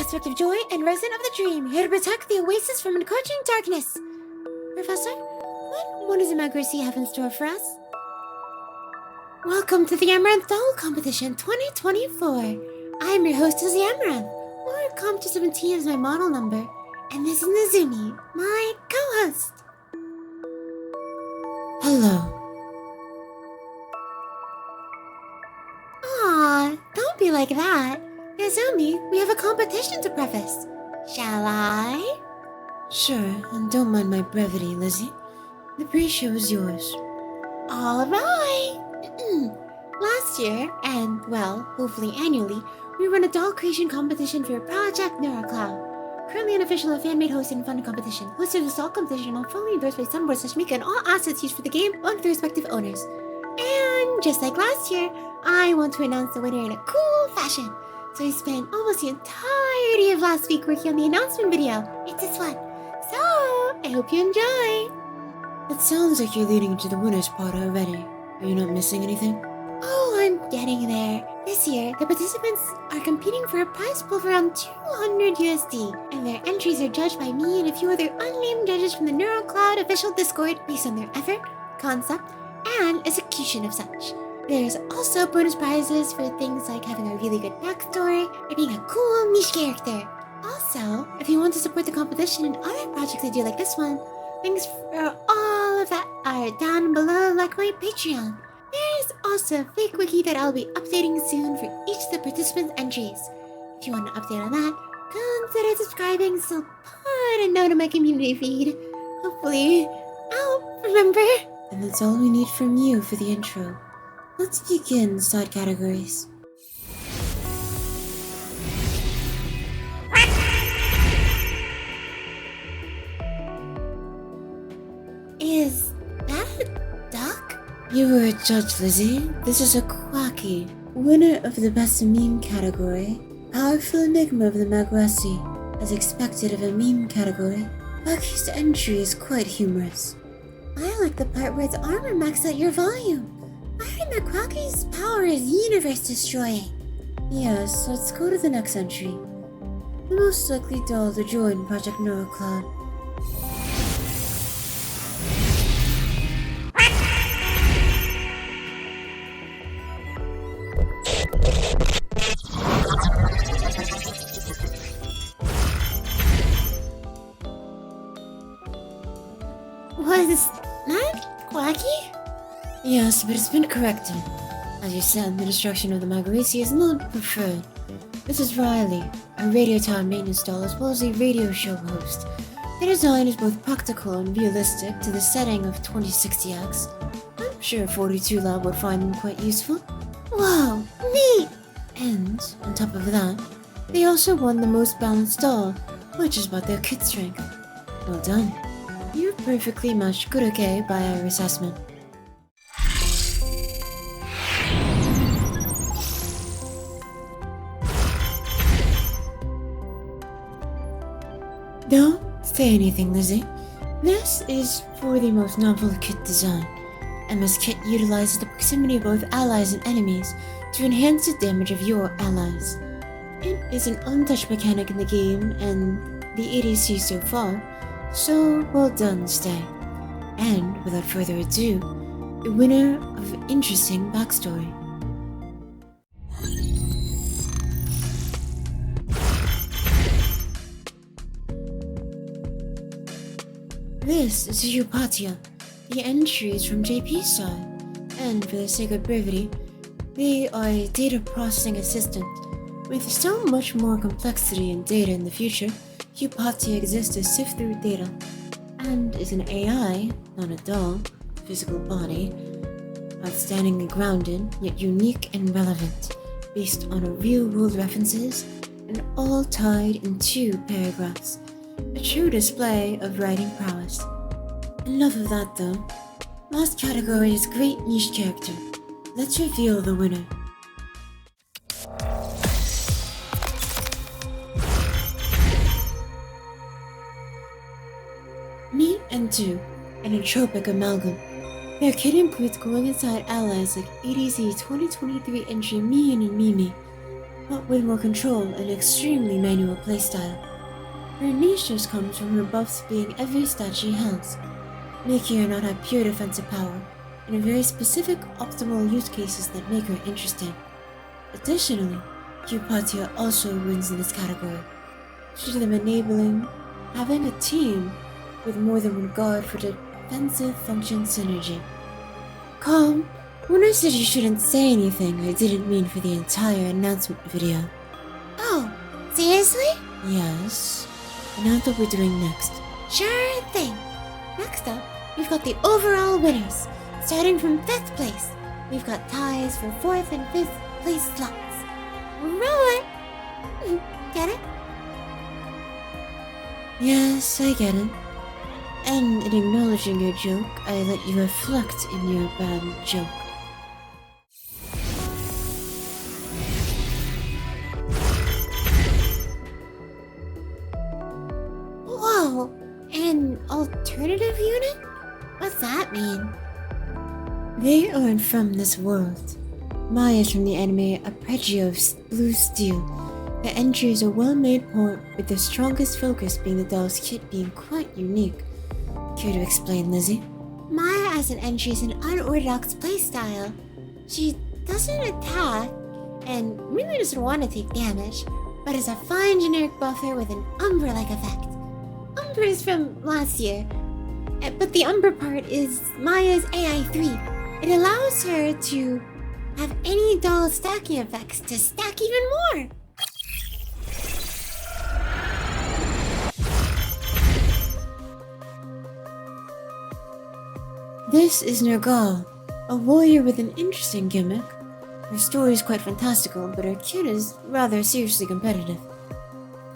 aspect of joy and resident of the dream, here to protect the oasis from encroaching darkness. Professor, what does Democracy have in store for us? Welcome to the Amaranth Doll Competition 2024. I'm your host, Lizzie Amaranth, or Comp217 is my model number, and this is Nizumi, my co-host. Hello. Aw, don't be like that. Nizumi, we have a competition to preface. Shall I? Sure, and don't mind my brevity, Lizzie. The pre-show is yours. Alright! Last year, and well, hopefully annually, we run a doll creation competition for Project NeuroCloud. Currently an official and fan-made hosted and funded competition. Hosted this doll competition on fully endorsed by Sunboard/Mika and all assets used for the game owned by the respective owners. And just like last year, I want to announce the winner in a cool fashion. So I spent almost the entirety of last week working on the announcement video. It's this one. So, I hope you enjoy. It sounds like you're leading into the winner's part already. Are you not missing anything? Oh, I'm getting there. This year, the participants are competing for a prize pool of around 200 USD, and their entries are judged by me and a few other unnamed judges from the NeuroCloud official Discord based on their effort, concept, and execution of such. There's also bonus prizes for things like having a really good backstory or being a cool niche character. Also, if you want to support the competition and other projects I do like this one, links for all of that are down below, like my Patreon. There's also a fake wiki that I'll be updating soon for each of the participants' entries. If you want an update on that, consider subscribing so put a note in my community feed. Hopefully, I'll remember. And that's all we need from you for the intro. Let's begin side categories. Is that a duck? You were a judge, Lizzie. This is a Quacky, winner of the Best Meme category. Powerful enigma of the Magrassi. As expected of a meme category, Quacky's entry is quite humorous. I like the part where its armor maxes out your volume. I heard that Quacky's power is universe-destroying. Yes, let's go to the next entry. The most likely doll to join Project NeuroCloud. Was that Quacky? Yes, but it's been corrected. As you said, the destruction of the Magarisi is not preferred. This is Riley, a radio tower maintenance doll as well as a radio show host. The design is both practical and realistic to the setting of 2060X. I'm sure 42 Lab would find them quite useful. Wow, neat! And, on top of that, they also won the most balanced doll, which is about their kit strength. Well done. You perfectly matched good okay by our assessment. Don't say anything, Lizzie. This is for the most novel kit design. Emma's kit utilizes the proximity of both allies and enemies to enhance the damage of your allies. It is an untouched mechanic in the game and the ADC so far, so well done, Stay. And without further ado, the winner of interesting backstory. This is Eupatia. The entry is from JP's side, and for the sake of brevity, they are a data processing assistant. With so much more complexity in data in the future, Eupatia exists to sift through data, and is an AI, not a doll, physical body, outstandingly grounded, yet unique and relevant, based on real-world references, and all tied in 2 paragraphs. A true display of writing prowess. Enough of that though. Last category is great niche character. Let's reveal the winner. Meet and Do, an entropic amalgam. Their kit includes going inside allies like ADZ 2023 entry Mian and Mimi. but with more control and extremely manual playstyle. Her niche just comes from her buffs being every stat she has, making her not have pure defensive power, and very specific optimal use cases that make her interesting. Additionally, Eupatia also wins in this category, due to them enabling having a team with more than one guard for defensive function synergy. Calm, when I said you shouldn't say anything, I didn't mean for the entire announcement video. Oh, seriously? Yes. And now what we're doing next. Sure thing. Next up, we've got the overall winners. Starting from 5th place, we've got ties for 4th and 5th place slots. Roll it! Get it? Yes, I get it. And in acknowledging your joke, I let you reflect in your bad joke. Whoa! An alternative unit? What's that mean? They aren't from this world. Maya's from the anime Arpeggio of Blue Steel. The entry is a well-made port, with the strongest focus being the doll's kit being quite unique. Care to explain, Lizzie? Maya as an entry is an unorthodox playstyle. She doesn't attack, and really doesn't want to take damage, but is a fine generic buffer with an Umbra-like effect. Umbra is from last year, but the Umbra part is Maya's AI3. It allows her to have any doll stacking effects to stack even more. This is Nergal, a warrior with an interesting gimmick. Her story is quite fantastical, but her kit is rather seriously competitive.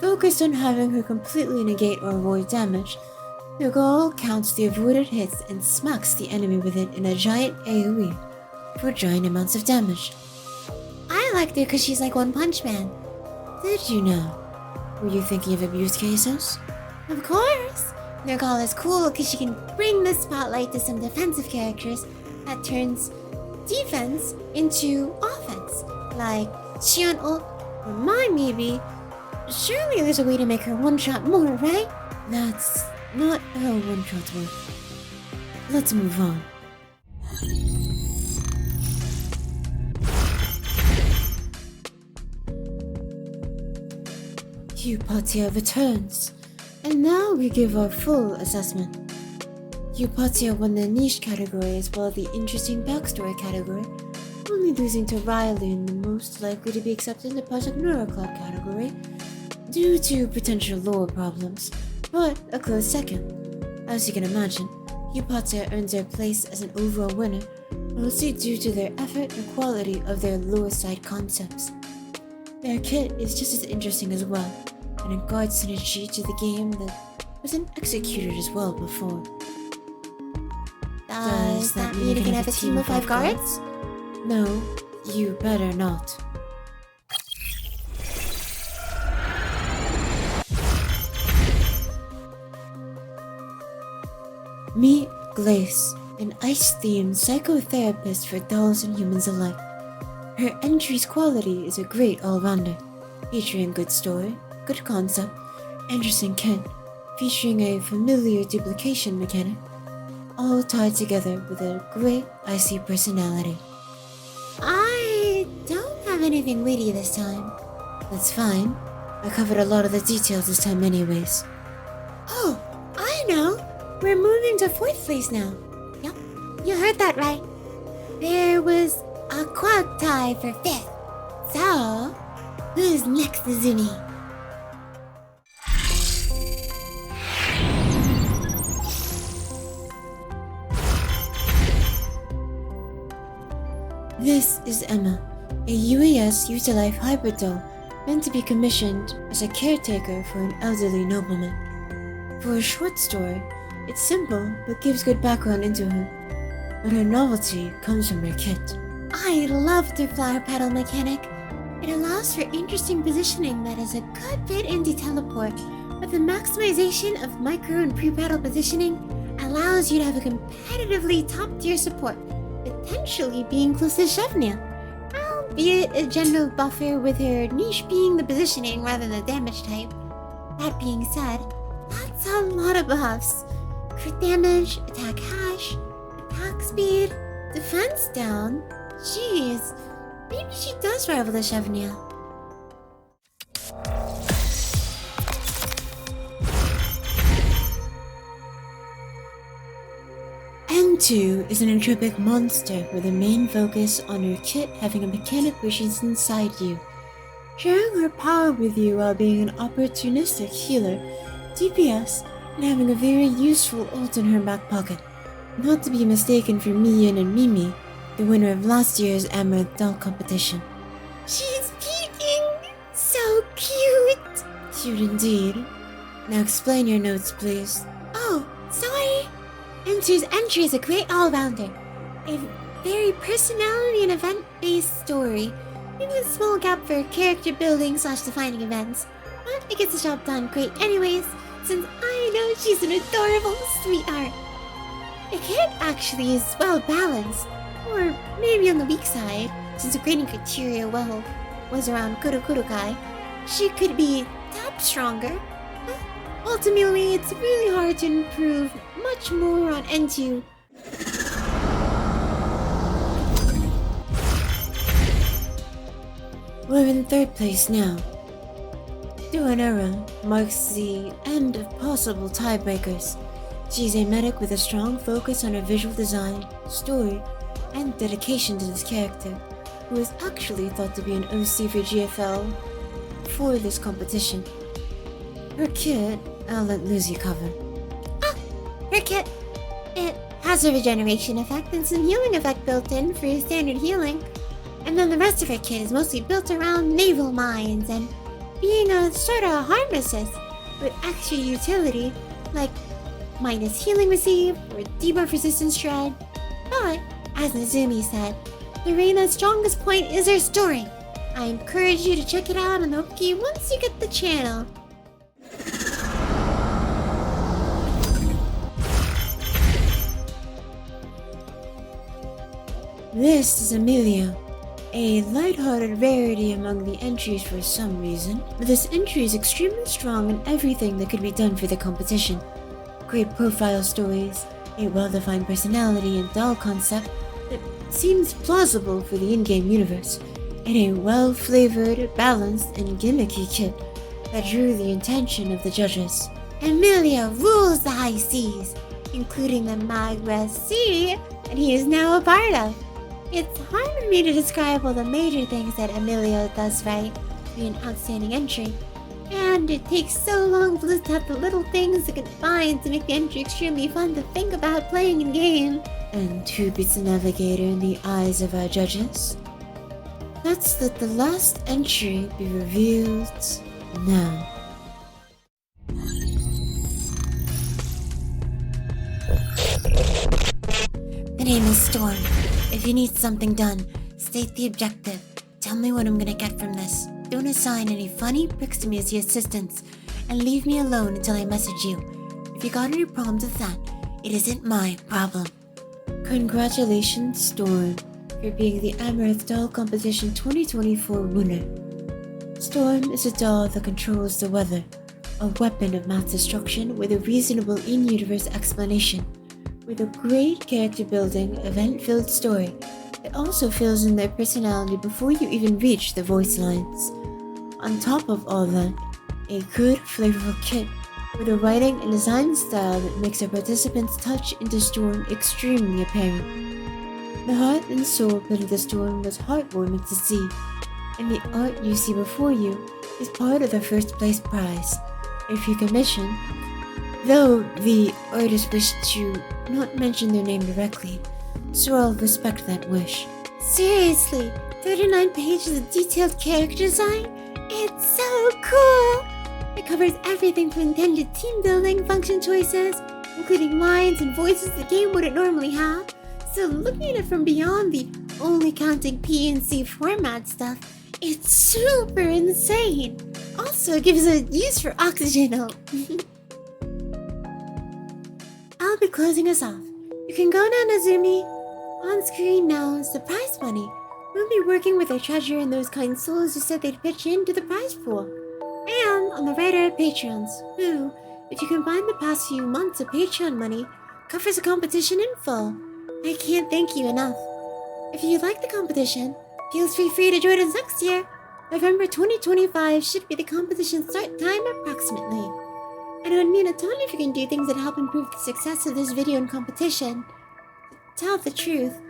Focused on having her completely negate or avoid damage, Nergal counts the avoided hits and smacks the enemy with it in a giant AoE for giant amounts of damage. I liked her because she's like One Punch Man. Did you know? Were you thinking of abuse cases? Of course! Nergal is cool because she can bring the spotlight to some defensive characters that turns defense into offense. Like Shion ult or mine maybe. Surely there's a way to make her one-shot more, right? That's not how one-shots work. Let's move on. Eupatia returns. And now we give our full assessment. Eupatia won the niche category as well as the interesting backstory category, only losing to Riley in the most likely to be accepted in the Project Neuroclock category due to potential lore problems, but a close second. As you can imagine, Eupatia earns their place as an overall winner, mostly due to their effort and quality of their lore side concepts. Their kit is just as interesting as well, and it guards synergy to the game that wasn't executed as well before. Does that mean you can have a team of 5 guards? No, you better not. Meet Glace, an ice-themed psychotherapist for dolls and humans alike. Her entry's quality is a great all-rounder, featuring good story, good concept, interesting kit, featuring a familiar duplication mechanic, all tied together with a great icy personality. I don't have anything witty this time. That's fine. I covered a lot of the details this time anyways. Oh, I know! We're moving to 4th place now. Yep, you heard that right. There was a quad tie for 5th. So, who's next, Zuni? This is Emma, a UAS Utilife hybrid doll meant to be commissioned as a caretaker for an elderly nobleman. For a short story, it's simple but gives good background into her, but her novelty comes from her kit. I loved her flower petal mechanic. It allows for interesting positioning that is a good bit anti-teleport, but the maximization of micro and pre-battle positioning allows you to have a competitively top-tier support, potentially being close to Shevnia. I'll be it a general buffer with her niche being the positioning rather than the damage type. That being said, that's a lot of buffs. Crit damage, attack hash, attack speed, defense down. Jeez, maybe she does rival the Chevnia. N2 is an entropic monster with a main focus on her kit having a mechanic where she's inside you, sharing her power with you while being an opportunistic healer, DPS, and having a very useful ult in her back pocket. Not to be mistaken for Mian and Mimi, the winner of last year's Amaranth Doll Competition. She's peeking! So cute! Cute indeed. Now explain your notes, please. Oh, sorry. N2's entry is a great all-rounder. A very personality and event-based story, maybe a small gap for character building / defining events, but it gets the job done great anyways, since I know she's an adorable sweetheart. The kit actually is well balanced, or maybe on the weak side, since the grading criteria was around Kurokurokai. She could be top stronger, but ultimately it's really hard to improve much more on N2. We're in 3rd place now. Duanera marks the end of possible tiebreakers. She's a medic with a strong focus on her visual design, story, and dedication to this character, who is actually thought to be an OC for GFL for this competition. Her kit, I'll let Lucy cover. Her kit, it has a regeneration effect and some healing effect built in for standard healing. And then the rest of her kit is mostly built around naval mines and being a sort of harm assist with extra utility like minus healing received or debuff resistance shred. But, as Nazumi said, the Reina's strongest point is her story. I encourage you to check it out on the Wiki once you get the channel. This is Amelia, a lighthearted rarity among the entries for some reason, but this entry is extremely strong in everything that could be done for the competition. Great profile stories, a well-defined personality and doll concept that seems plausible for the in-game universe, and a well-flavored, balanced, and gimmicky kit that drew the attention of the judges. Amelia rules the high seas, including the Magma Sea that he is now a part of. It's hard for me to describe all the major things that Amelia does right to be an outstanding entry, and it takes so long to list out the little things it can find to make the entry extremely fun to think about playing in game. And who beats the navigator in the eyes of our judges? Let's let the last entry be revealed now. The name is Storm. If you need something done, state the objective. Tell me what I'm gonna get from this. Don't assign any funny pricks to me as your assistants, and leave me alone until I message you. If you got any problems with that, it isn't my problem. Congratulations, Storm, for being the Amaranth Doll Competition 2024 winner. Storm is a doll that controls the weather, a weapon of mass destruction with a reasonable in-universe explanation, with a great character building, event-filled story that also fills in their personality before you even reach the voice lines. On top of all that, a good, flavorful kit with a writing and design style that makes the participants' touch into Storm extremely apparent. The heart and soul put into Storm was heartwarming to see, and the art you see before you is part of the first place prize, if you commission, though the artist wished to not mention their name directly, so I'll respect that wish. Seriously, 39 pages of detailed character design? It's so cool! It covers everything from intended team building function choices, including lines and voices the game wouldn't normally have. So looking at it from beyond the only counting PNC format stuff, it's super insane! Also, it gives a use for oxygen. I'll be closing us off. You can go now, Nazumi. On screen now is the prize money, We'll be working with our treasurer and those kind souls who said they'd pitch in to the prize pool. And on the writer of Patrons, who, if you combine the past few months of Patreon money, covers the competition in full. I can't thank you enough. If you like the competition, feel free to join us next year. November 2025 should be the competition start time approximately. And it would mean a ton if you can do things that help improve the success of this video and competition. To tell the truth,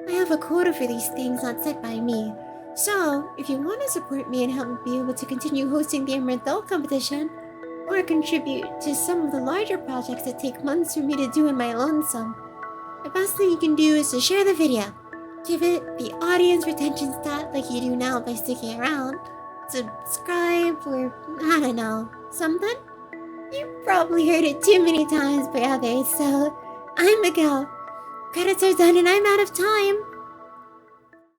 I have a quota for these things not set by me. So, if you want to support me and help me be able to continue hosting the Amaranth Doll Competition, or contribute to some of the larger projects that take months for me to do in my lonesome, the best thing you can do is to share the video. Give it the audience retention stat like you do now by sticking around. Subscribe, or I don't know, something? You probably heard it too many times by others, so I'm a go. Credits are done and I'm out of time.